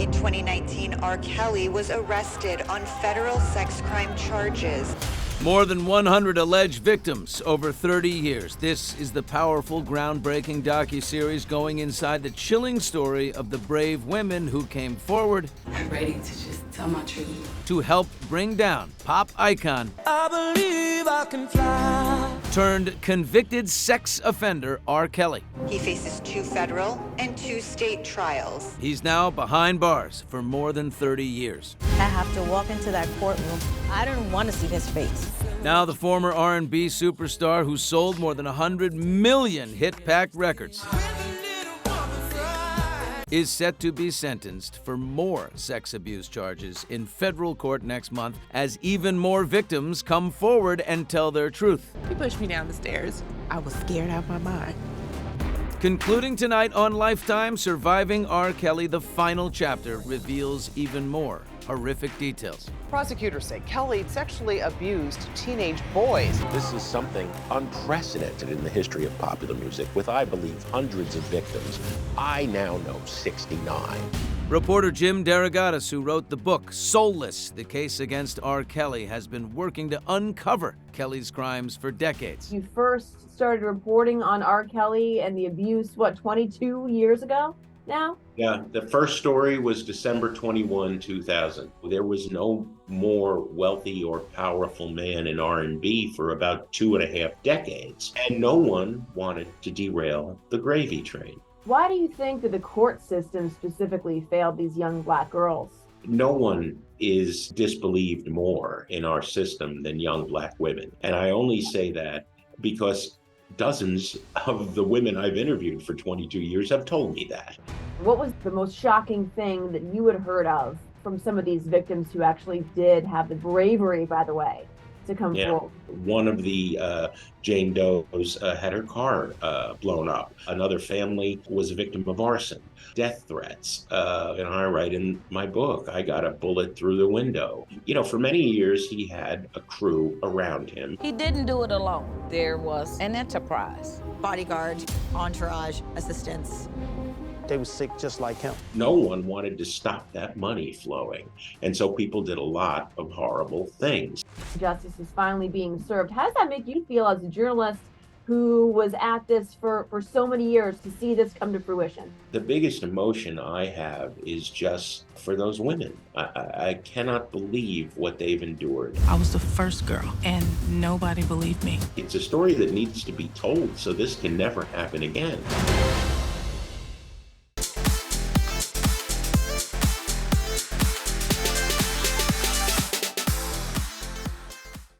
In 2019, R. Kelly was arrested on federal sex crime charges. More than 100 alleged victims over 30 years. This is the powerful, groundbreaking docuseries going inside the chilling story of the brave women who came forward. I'm ready to just tell my truth. To help bring down pop icon, I believe I can fly. turned convicted sex offender R. Kelly. He faces 2 federal and 2 state trials. He's now behind bars for more than 30 years. I have to walk into that courtroom. I don't want to see his face. Now the former R&B superstar who sold more than 100 million hit-packed records is set to be sentenced for more sex abuse charges in federal court next month as even more victims come forward and tell their truth. He pushed me down the stairs. I was scared out of my mind. Concluding tonight on Lifetime, Surviving R. Kelly, the final chapter reveals even more horrific details. Prosecutors say Kelly sexually abused teenage boys. This is something unprecedented in the history of popular music, with, I believe, hundreds of victims. I now know 69. Reporter Jim DeRogatis, who wrote the book Soulless, The Case Against R. Kelly, has been working to uncover Kelly's crimes for decades. You first started reporting on R. Kelly and the abuse, 22 years ago now? Yeah, the first story was December 21, 2000. There was no more wealthy or powerful man in R&B for about 2.5 decades, and no one wanted to derail the gravy train. Why do you think that the court system specifically failed these young Black girls? No one is disbelieved more in our system than young Black women. And I only say that because dozens of the women I've interviewed for 22 years have told me that. What was the most shocking thing that you had heard of from some of these victims who actually did have the bravery, by the way, to come forward? One of the Jane Does had her car blown up. Another family was a victim of arson, death threats. And I write in my book, I got a bullet through the window. You know, for many years, he had a crew around him. He didn't do it alone. There was an enterprise. Bodyguard, entourage, assistants. They were sick just like him. No one wanted to stop that money flowing. And so people did a lot of horrible things. Justice is finally being served. How does that make you feel as a journalist who was at this for so many years to see this come to fruition? The biggest emotion I have is just for those women. I cannot believe what they've endured. I was the first girl, and nobody believed me. It's a story that needs to be told so this can never happen again.